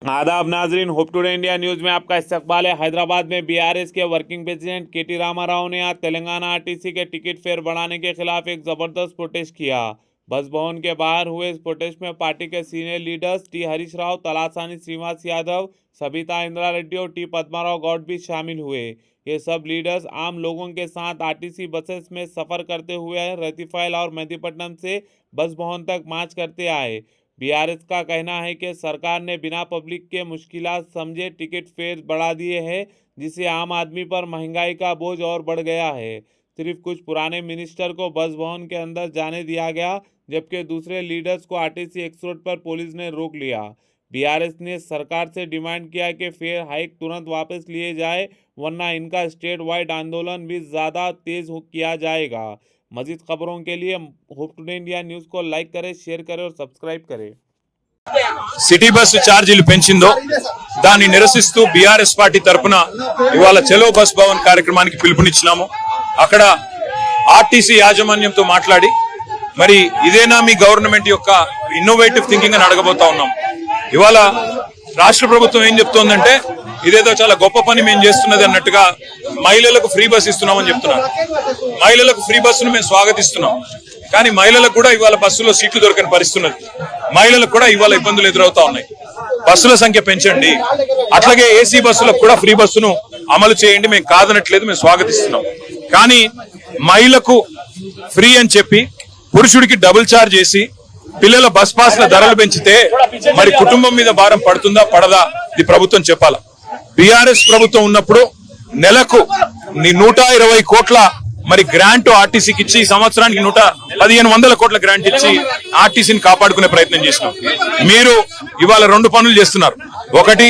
आदाब नाजरीन, hope today India news में आपका इस्तकबाल है। हैदराबाद में बीआरएस के वर्किंग प्रेसिडेंट केटी रामाराव ने आज तेलंगाना आरटीसी के टिकट फेयर बढ़ाने के खिलाफ एक ज़बरदस्त प्रोटेस्ट किया। बस भवन के बाहर हुए इस प्रोटेस्ट में पार्टी के senior leaders T Harish Rao, Talasani Srinivas Yadav, Sabitha Indira Reddy और टी पद्माराव गौड भी शामिल हुए। ये सब लीडर्स आम लोगों के साथ आरटीसी बसेस में सफ़र करते हुए रतिफैल और मेहदीपट्टनम से बस भवन तक मार्च करते आए। बीआरएस का कहना है कि सरकार ने बिना पब्लिक के मुश्किलात समझे टिकट फेयर बढ़ा दिए हैं, जिससे आम आदमी पर महंगाई का बोझ और बढ़ गया है। सिर्फ कुछ पुराने मिनिस्टर को बस भवन के अंदर जाने दिया गया, जबकि दूसरे लीडर्स को आरटीसी एक्स रोड पर पुलिस ने रोक लिया। बीआरएस ने सरकार से डिमांड किया कि फेयर हाइक तुरंत वापस लिए जाए, वरना इनका स्टेट वाइड आंदोलन भी ज़्यादा तेज किया जाएगा। मजीद खबरों के लिए होप टुडे इंडिया न्यूज़ को लाइक करें, शेयर करें और सब्सक्राइब करें। సిటీ బస్సు ఛార్జీలు పెంచిందో దాన్ని నిరసిస్తూ బీఆర్ఎస్ పార్టీ తరఫున ఇవాళ చలో బస్ భవన్ కార్యక్రమానికి పిలుపునిచ్చినాము. అక్కడ ఆర్టీసీ యాజమాన్యంతో మాట్లాడి మరి ఇదేనా మీ గవర్నమెంట్ యొక్క ఇన్నోవేటివ్ థింకింగ్ అని అడగబోతా ఉన్నాం. ఇవాళ రాష్ట్ర ప్రభుత్వం ఏం చెప్తోందంటే ఇదేదో చాలా గొప్ప పని మేము చేస్తున్నది అన్నట్టుగా మహిళలకు ఫ్రీ బస్ ఇస్తున్నామని చెప్తున్నారు. మహిళలకు ఫ్రీ బస్సును మేము స్వాగతిస్తున్నాం. కానీ మహిళలకు కూడా ఇవాళ బస్సులో సీట్లు దొరకని పరిస్థితి. మహిళలకు కూడా ఇవాళ ఇబ్బందులు ఎదురవుతా ఉన్నాయి. బస్సుల సంఖ్య పెంచండి, అట్లాగే ఏసీ బస్సులకు కూడా ఫ్రీ బస్సును అమలు చేయండి. మేము కాదనట్లేదు, మేము స్వాగతిస్తున్నాం. కానీ మహిళకు ఫ్రీ అని చెప్పి పురుషుడికి డబుల్ ఛార్జ్ చేసి పిల్లల బస్ పాస్ల ధరలు పెంచితే మరి కుటుంబం మీద భారం పడుతుందా పడదా ఇది ప్రభుత్వం చెప్పాలా. బీఆర్ఎస్ ప్రభుత్వం ఉన్నప్పుడు నెలకు 120 కోట్ల మరి గ్రాంట్ ఆర్టీసీకి ఇచ్చి సంవత్సరానికి 11500 కోట్ల గ్రాంట్ ఇచ్చి ఆర్టీసీని కాపాడుకునే ప్రయత్నం చేసినాం. మీరు ఇవాళ 2 పనులు చేస్తున్నారు. ఒకటి,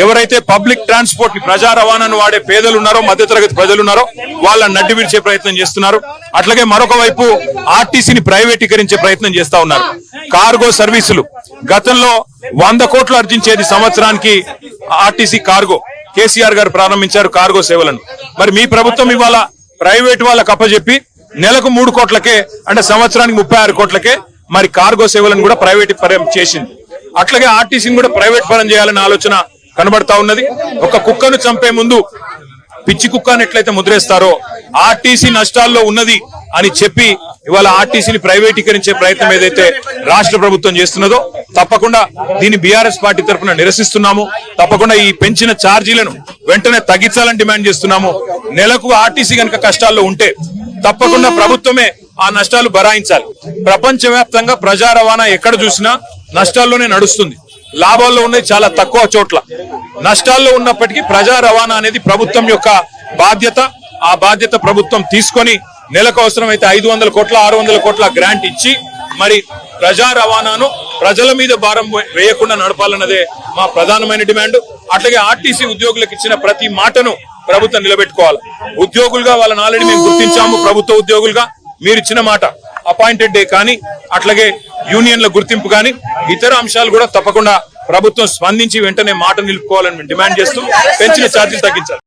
ఎవరైతే పబ్లిక్ ట్రాన్స్పోర్ట్ ని ప్రజా రవాణాను వాడే పేదలు ఉన్నారో, మధ్యతరగతి ప్రజలు ఉన్నారో వాళ్ళని నడ్డి విడిచే ప్రయత్నం చేస్తున్నారు. అట్లాగే మరొక వైపు ఆర్టీసీని ప్రైవేటీకరించే ప్రయత్నం చేస్తా ఉన్నారు. కార్గో సర్వీసులు గతంలో 100 కోట్లు ఆర్జించేది సంవత్సరానికి ఆర్టీసీ కార్గో. కేసీఆర్ గారు ప్రారంభించారు కార్గో సేవలను. మరి మీ ప్రభుత్వం ఇవాళ ప్రైవేట్ వాళ్ళకి అప్పచెప్పి నెలకు 3 కోట్లకే అంటే సంవత్సరానికి 36 కోట్లకే మరి కార్గో సేవలను కూడా ప్రైవేట్ పరం చేసింది. అట్లాగే ఆర్టీసీని కూడా ప్రైవేట్ పరం చేయాలనే ఆలోచన కనబడతా ఉన్నది. ఒక కుక్కను చంపే ముందు పిచ్చి కుక్కను ఎట్లయితే ముద్రేస్తారో ఆర్టీసీ నష్టాల్లో ఉన్నది అని చెప్పి ఇవాళ ఆర్టీసీని ప్రైవేటీకరించే ప్రయత్నం ఏదైతే రాష్ట్ర ప్రభుత్వం చేస్తున్నదో తప్పకుండా దీన్ని బీఆర్ఎస్ పార్టీ తరఫున నిరసిస్తున్నాము. తప్పకుండా ఈ పెంచిన ఛార్జీలను వెంటనే తగ్గించాలని డిమాండ్ చేస్తున్నాము. నెలకు ఆర్టీసీ కనుక కష్టాల్లో ఉంటే తప్పకుండా ప్రభుత్వమే ఆ నష్టాలు భరాయించాలి. ప్రపంచవ్యాప్తంగా ప్రజా రవాణా ఎక్కడ చూసినా నష్టాల్లోనే నడుస్తుంది. లాభాల్లో ఉన్నది చాలా తక్కువ చోట్ల. నష్టాల్లో ఉన్నప్పటికీ ప్రజా రవాణా అనేది ప్రభుత్వం యొక్క బాధ్యత. ఆ బాధ్యత ప్రభుత్వం తీసుకొని నెలకు అవసరమైతే 500 కోట్ల 600 కోట్ల గ్రాంట్ ఇచ్చి మరి ప్రజా రవాణాను ప్రజల మీద భారం వేయకుండా నడపాలన్నదే మా ప్రధానమైన డిమాండ్. అట్లాగే ఆర్టీసీ ఉద్యోగులకు ఇచ్చిన ప్రతి మాటను ప్రభుత్వం నిలబెట్టుకోవాలి. ఉద్యోగులుగా వాళ్ళని ఆల్రెడీ మేము గుర్తించాము. ప్రభుత్వ ఉద్యోగులుగా మీరు ఇచ్చిన మాట అపాయింటెడ్ డే కానీ అట్లాగే యూనియన్ల గుర్తింపు కానీ ఇతర అంశాలు కూడా తప్పకుండా ప్రభుత్వం స్పందించి వెంటనే మాట నిలుపుకోవాలని మేము డిమాండ్ చేస్తూ పెంచిన ఛార్జీలు తగ్గించాలి.